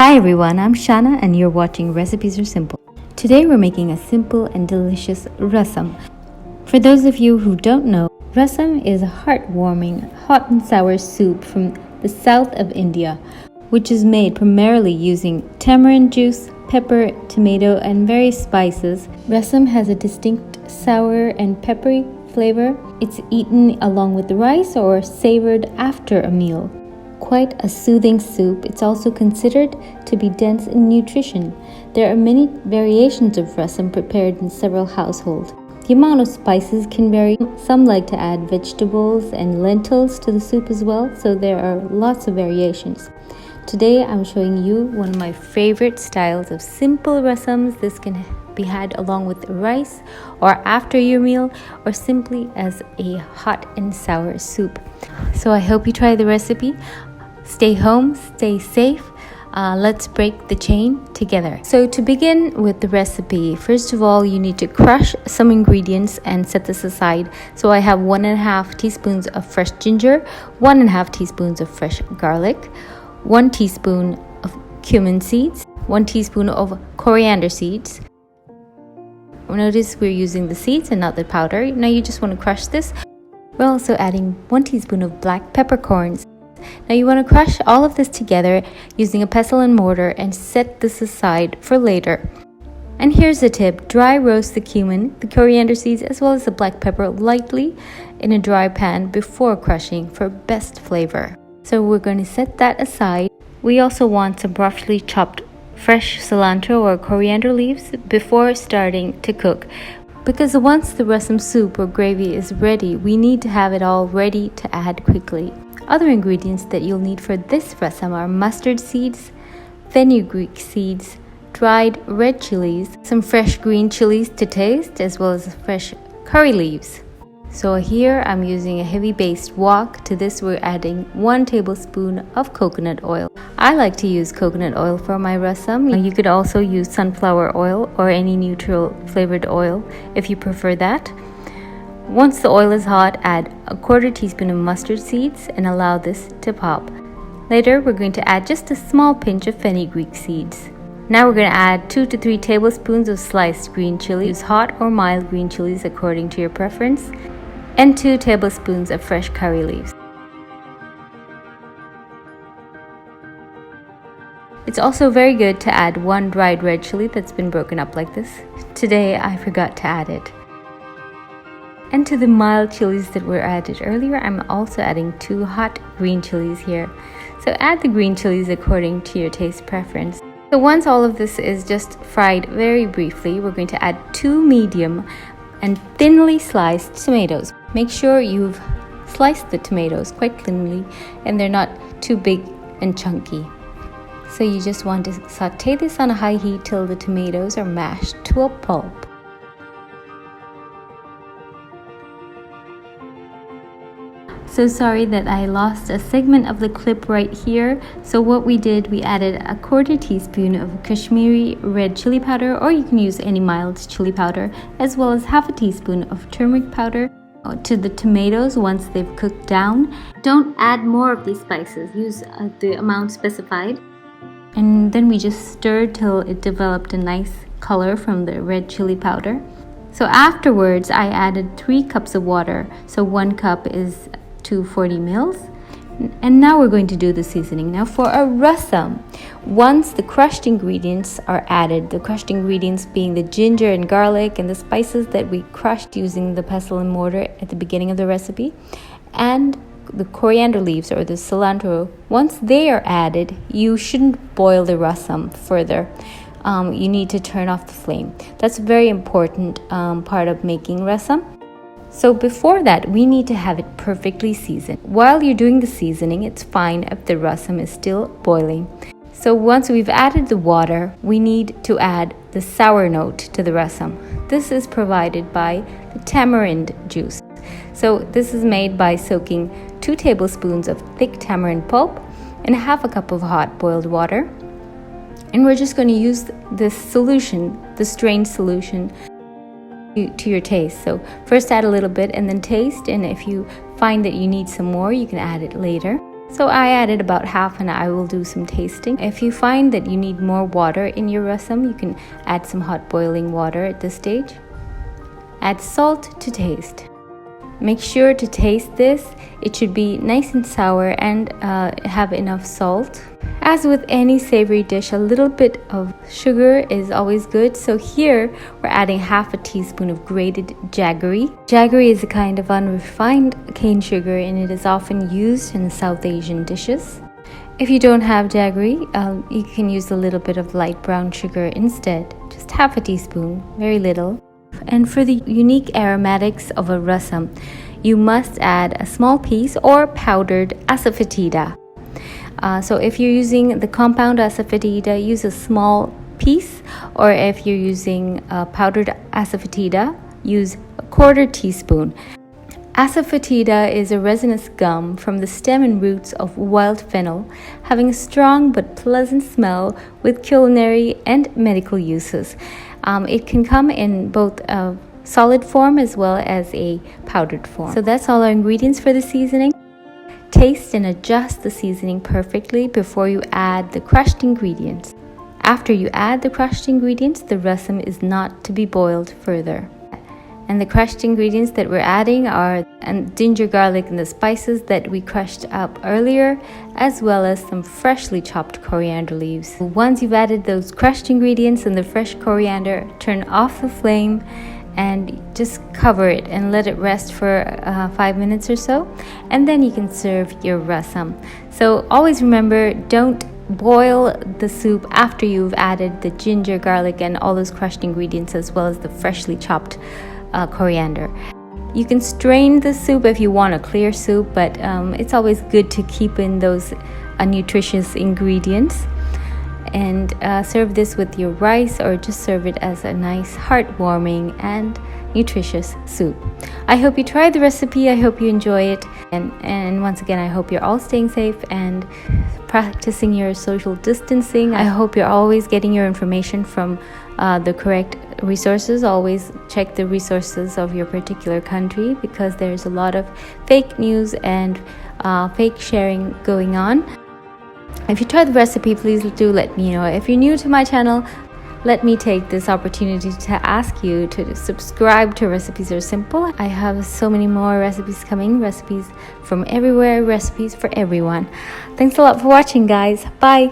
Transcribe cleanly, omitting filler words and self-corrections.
Hi everyone, I'm Shana and you're watching Recipes Are Simple. Today we're making a simple and delicious rasam. For those of you who don't know, rasam is a heartwarming, hot and sour soup from the south of India, which is made primarily using tamarind juice, pepper, tomato, and various spices. Rasam has a distinct sour and peppery flavor. It's eaten along with the rice or savored after a meal. Quite a soothing soup, it's also considered to be dense in nutrition. There are many variations of rasam prepared in several households. The amount of spices can vary. Some like to add vegetables and lentils to the soup as well, so there are lots of variations. Today I'm showing you one of my favorite styles of simple rasams. This can be had along with rice or after your meal or simply as a hot and sour soup. So I hope you try the recipe. Stay home, stay safe. Let's break the chain together. So to begin with the recipe, first of all, you need to crush some ingredients and set this aside. So I have 1.5 teaspoons of fresh ginger, 1.5 teaspoons of fresh garlic, 1 teaspoon of cumin seeds, 1 teaspoon of coriander seeds. Notice we're using the seeds and not the powder. Now you just want to crush this. We're also adding 1 teaspoon of black peppercorns. Now you want to crush all of this together using a pestle and mortar and set this aside for later. And here's the tip: dry roast the cumin, the coriander seeds, as well as the black pepper lightly in a dry pan before crushing for best flavor. So we're going to set that aside. We also want some roughly chopped fresh cilantro or coriander leaves before starting to cook. Because once the rasam soup or gravy is ready, we need to have it all ready to add quickly. Other ingredients that you'll need for this rasam are mustard seeds, FENUGREEK seeds, dried red chilies, some fresh green chilies to taste, as well as fresh curry leaves. So here I'm using a heavy based wok. To this we're adding 1 tablespoon of coconut oil. I like to use coconut oil for my rasam. You could also use sunflower oil or any neutral flavored oil if you prefer that. Once the oil is hot, add 1/4 teaspoon of mustard seeds and allow this to pop. Later, we're going to add just a small pinch of fenugreek seeds. Now we're going to add 2 to 3 tablespoons of sliced green chili. Use hot or mild green chilies according to your preference. And 2 tablespoons of fresh curry leaves. It's also very good to add 1 dried red chili that's been broken up like this. Today, I forgot to add it. And to the mild chilies that were added earlier, I'm also adding 2 hot green chilies here. So add the green chilies according to your taste preference. So once all of this is just fried very briefly, we're going to add 2 medium and thinly sliced tomatoes. Make sure you've sliced the tomatoes quite thinly and they're not too big and chunky. So you just want to saute this on a high heat till the tomatoes are mashed to a pulp. So sorry that I lost a segment of the clip right here. So what we did, we added 1/4 teaspoon of Kashmiri red chili powder, or you can use any mild chili powder, as well as 1/2 teaspoon of turmeric powder to the tomatoes once they've cooked down. Don't add more of these spices, use the amount specified. And then we just stirred till it developed a nice color from the red chili powder. So afterwards, I added 3 cups of water. So 1 cup is 240 mils. And now we're going to do the seasoning. Now for a rasam, once the crushed ingredients are added, the crushed ingredients being the ginger and garlic and the spices that we crushed using the pestle and mortar at the beginning of the recipe, and the coriander leaves or the cilantro, once they are added, you shouldn't boil the rasam further. You need to turn off the flame. That's a very important part of making rasam. So before that, we need to have it perfectly seasoned. While you're doing the seasoning, it's fine if the rasam is still boiling. So once we've added the water, we need to add the sour note to the rasam. This is provided by the tamarind juice. So this is made by soaking 2 tablespoons of thick tamarind pulp and 1/2 cup of hot boiled water. And we're just going to use this solution, the strained solution, to your taste. So first add a little bit and then taste, and if you find that you need some more, you can add it later. So I added about half, and I will do some tasting. If you find that you need more water in your rasam, you can add some hot boiling water at this stage. Add salt to taste. Make sure to taste this. It should be nice and sour and have enough salt. As with any savory dish, a little bit of sugar is always good. So here we're adding half a teaspoon of grated jaggery. Jaggery is a kind of unrefined cane sugar, and it is often used in South Asian dishes. If you don't have jaggery, you can use a little bit of light brown sugar instead. Just half a teaspoon, very little. And for the unique aromatics of a rasam, you must add a small piece or powdered asafoetida. So if you're using the compound asafoetida, use a small piece, or if you're using powdered asafoetida, use a quarter teaspoon. Asafoetida is a resinous gum from the stem and roots of wild fennel, having a strong but pleasant smell with culinary and medical uses. It can come in both a solid form as well as a powdered form. So that's all our ingredients for the seasoning. Taste and adjust the seasoning perfectly before you add the crushed ingredients. After you add the crushed ingredients, the rasam is not to be boiled further. And the crushed ingredients that we're adding are ginger, garlic, and the spices that we crushed up earlier, as well as some freshly chopped coriander leaves. Once you've added those crushed ingredients and the fresh coriander, turn off the flame and just cover it and let it rest for 5 minutes or so, and then you can serve your rasam. So always remember, don't boil the soup after you've added the ginger, garlic, and all those crushed ingredients, as well as the freshly chopped coriander. You can strain the soup if you want a clear soup, but it's always good to keep in those nutritious ingredients. And serve this with your rice, or just serve it as a nice heartwarming and nutritious soup. I hope you try the recipe. I hope you enjoy it, and once again, I hope you're all staying safe and practicing your social distancing. I hope you're always getting your information from the correct resources. Always check the resources of your particular country, because there's a lot of fake news and fake sharing going on. If you tried the recipe, please do let me know. If you're new to my channel, let me take this opportunity to ask you to subscribe to Recipes Are Simple. I have so many more recipes coming, recipes from everywhere, recipes for everyone. Thanks a lot for watching, guys. Bye.